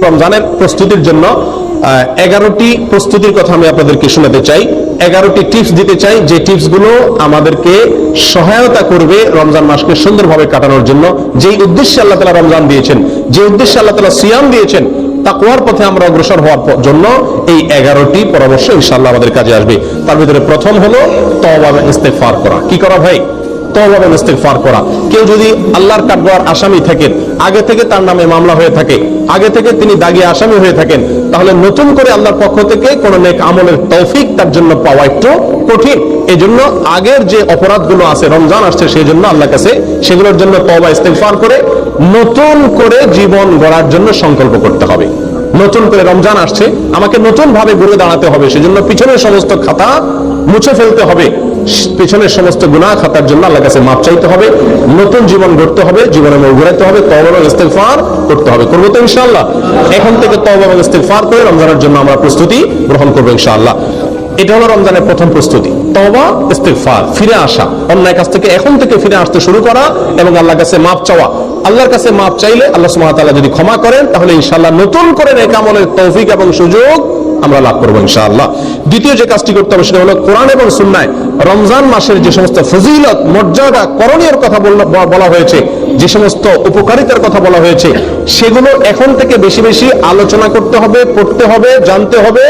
রমজানের প্রস্তুতির জন্য 11টি প্রস্তুতির কথা আমি আপনাদেরকে শোনাতে চাই। 11টি টিপস দিতে চাই, যে টিপসগুলো আমাদেরকে সহায়তা করবে রমজান মাসকে সুন্দরভাবে কাটানোর জন্য। যেই উদ্দেশ্যে আল্লাহ তাআলা রমজান দিয়েছেন, যে উদ্দেশ্যে আল্লাহ তাআলা সিয়াম দিয়েছেন, তাকওয়ার পথে আমরা অগ্রসর হওয়ার জন্য এই 11টি পরামর্শ ইনশাআল্লাহ আমাদের কাজে আসবে। তার ভিতরে প্রথম হলো তওবা এবং ইস্তেগফার করা। কি করা ভাই? তওবা এবং ইস্তেগফার করা। কেউ যদি আল্লাহর কাঠগড়ার আসামি থাকেন, আগে থেকে তার নামে মামলা হয়ে থাকে, আগে থেকে তিনি দাগী আসামি হয়ে থাকেন, তাহলে নতুন করে আল্লাহর পক্ষ থেকে কোন নেক আমলের তৌফিক তার জন্য পাওয়া একটু কঠিন। এই জন্য আগের যে অপরাধগুলো আছে, রমজান আসছে সেই জন্য আল্লাহর কাছে সেগুলোর জন্য তওবা ইস্তেগফার করে নতুন করে জীবন গড়ার জন্য সংকল্প করতে হবে। নতুন করে রমজান আসছে, আমাকে নতুন ভাবে ঘুরে দাঁড়াতে হবে, সেজন্য পিছনের সমস্ত খাতা মুছে ফেলতে হবে, পেছনের সমস্ত গুনাহ খাতার জন্য আল্লাহর কাছে মাপ চাইতে হবে, নতুন জীবন গড়তে হবে, জীবনে মোড় ঘুরাইতে হবে, তওবা এবং ইস্তেগফার করতে হবে। করবো তো ইনশাআল্লাহ? এখন থেকে তওবা এবং ইস্তেগফার করে রমজানের জন্য আমরা প্রস্তুতি গ্রহণ করবো ইনশাআল্লাহ। এটা হলো রমজানের প্রথম প্রস্তুতি, তওবা ইস্তেগফার, ফিরে আসা, অন্যায় কাছ থেকে এখন থেকে ফিরে আসতে শুরু করা এবং আল্লাহর কাছে মাপ চাওয়া। আল্লাহর কাছে মাপ চাইলে আল্লাহ সুবহানাহু ওয়া তাআলা যদি ক্ষমা করেন, তাহলে ইনশাআল্লাহ নতুন করে নেক আমলের তৌফিক এবং সুযোগ আমরা লাভ করবো ইনশাআল্লাহ। দ্বিতীয় যে কাজটি করতে হবে সেটা হলো কোরআন এবং সুন্নাহ রমজান মাসের যে সমস্ত ফজিলত, মর্যাদা, করণীয় কথা বলা হয়েছে, যে সমস্ত উপকারিতার কথা বলা হয়েছে, সেগুলো এখন থেকে বেশি বেশি আলোচনা করতে হবে, পড়তে হবে, জানতে হবে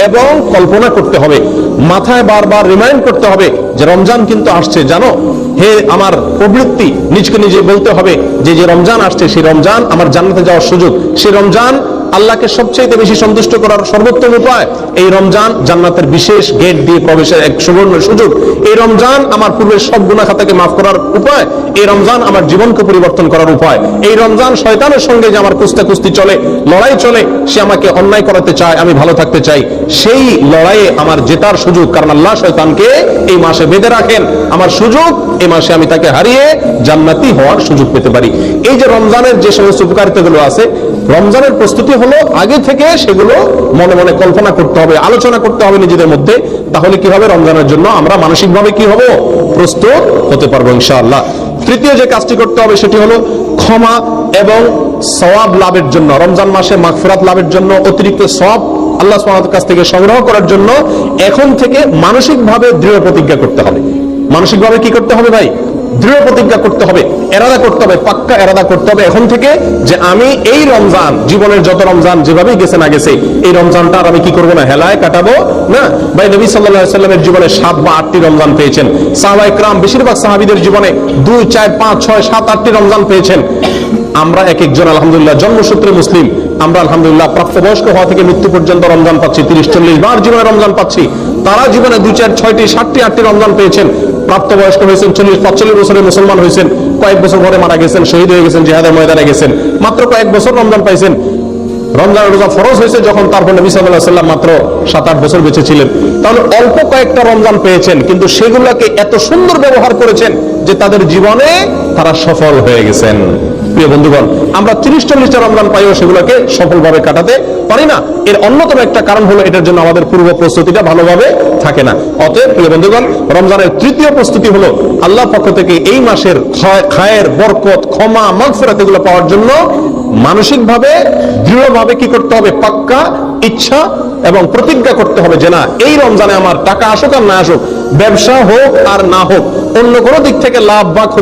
এবং কল্পনা করতে হবে। মাথায় বারবার রিমাইন্ড করতে হবে যে রমজান কিন্তু আসছে, জানো হে আমার প্রবৃত্তি, নিজকে নিজে বলতে হবে যে যে রমজান আসছে সেই রমজান আমার জান্নাতে যাওয়ার সুযোগ, সেই রমজান আল্লাহকে সবচেয়ে বেশি সন্তুষ্ট করার সর্বোত্তম উপায়, এই রমজান জান্নাতের বিশেষ গেট দিয়ে প্রবেশের এক সুবর্ণ সুযোগ, এই রমজান আমার পূর্বের সব গুনাহ খাতাকে মাফ করার উপায়, এই রমজান আমার জীবনকে পরিবর্তন করার উপায়, এই রমজান শয়তানের সঙ্গে যে আমার কুস্তি চলে, লড়াই চলে, সে আমাকে অন্যায় করাতে চায়, আমি ভালো থাকতে চাই, সেই লড়াইয়ে আমার জেতার সুযোগ, কারণ আল্লাহ শয়তানকে এই মাসে বেঁধে রাখেন, আমার সুযোগ এই মাসে আমি তাকে হারিয়ে জান্নাতি হওয়ার সুযোগ পেতে পারি। এই যে রমজানের যে সমস্ত উপকারিতাগুলো আছে, রমজানের প্রস্তুতি হলো আগে থেকে সেগুলো মনে মনে কল্পনা করতে হবে, আলোচনা করতে হবে নিজেদের মধ্যে। তাহলে কি হবে? রমজানের জন্য আমরা মানসিকভাবে কি হব? প্রস্তুত হতে পারবো ইনশাআল্লাহ। তৃতীয় যে কাজটি করতে হবে সেটি হলো ক্ষমা এবং সওয়াব লাভের জন্য, রমজান মাসে মাগফিরাত লাভের জন্য, অতিরিক্ত সওয়াব আল্লাহ সুবহানাহু ওয়া তাআলার কাছ থেকে সংগ্রহ করার জন্য এখন থেকে মানসিকভাবে দৃঢ় প্রতিজ্ঞা করতে হবে। মানসিকভাবে কি করতে হবে ভাই? দৃঢ় প্রতিজ্ঞা করতে হবে, এরাদা করতে হবে, পাক্কা এরাদা করতে হবে এখন থেকে যে আমি এই রমজান, জীবনের যত রমজান যেভাবেই গেছে না গেছে, এই রমজানটা আর আমি কি করবো না, হেলায় কাটাবো না। ভাই নবী সাল্লাল্লাহু আলাইহি ওয়াসাল্লামের জীবনে 7 বা 8টি রমজান পেয়েছেন, সাহাবায়ে কেরাম বেশিরভাগ সাহাবীদের জীবনে 2, 4, 5, 6, 7, 8টি রমজান পেয়েছেন। আমরা এক একজন আলহামদুলিল্লাহ জন্মসূত্রে মুসলিম, আমরা আলহামদুলিল্লাহ প্রাপ্তবয়স্ক হওয়া থেকে মৃত্যু পর্যন্ত রমজান পাচ্ছি, 30-40 বার জীবনে রমজান পাচ্ছি। তারা জীবনে 2, 4, 6টি, 7টি, 8টি রমজান পেয়েছেন, প্রাপ্তবয়স্ক হয়েছেন, 40-45 বছরে মুসলমান হয়েছেন, কয়েক বছর পরে মারা গেছেন, শহীদ হয়ে গেছেন, জিহাদের ময়দানে গেছেন, মাত্র কয়েক বছর রমজান পাইছেন। রমজান রোজা ফরজ হয়েছে যখন, তারপর নবী সাল্লাল্লাহু আলাইহি ওয়াসাল্লাম মাত্র 7-8 বছর বেঁচে ছিলেন। তাহলে অল্প কয়েকটা রমজান পেয়েছেন, কিন্তু সেগুলোকে এত সুন্দর ব্যবহার করেছেন যে তাদের জীবনে তারা সফল হয়ে গেছেন। প্রিয় বন্ধুগণ, আমরা 30-40টা রমজান পাইও সেগুলোকে সফলভাবে কাটাতে পারি না। এর অন্যতম একটা কারণ হলো এটার জন্য আমাদের পূর্ব প্রস্তুতিটা ভালোভাবে থাকে না। অতএব প্রিয় বন্ধুগণ, রমজানের তৃতীয় প্রস্তুতি হলো আল্লাহর পক্ষ থেকে এই মাসের খায়ের, বরকত, ক্ষমা, মাগফিরাত এগুলো পাওয়ার জন্য মানসিকভাবে দৃঢ়ভাবে কি করতে হবে? পাক্কা ইচ্ছা এবং প্রতিজ্ঞা করতে হবে যে না, এই রমজানে আমার টাকা আসুক আর না আসুক, ব্যবসা হোক আর না হোক, অন্য কোনো দিক থেকে লাভ বা ক্ষতি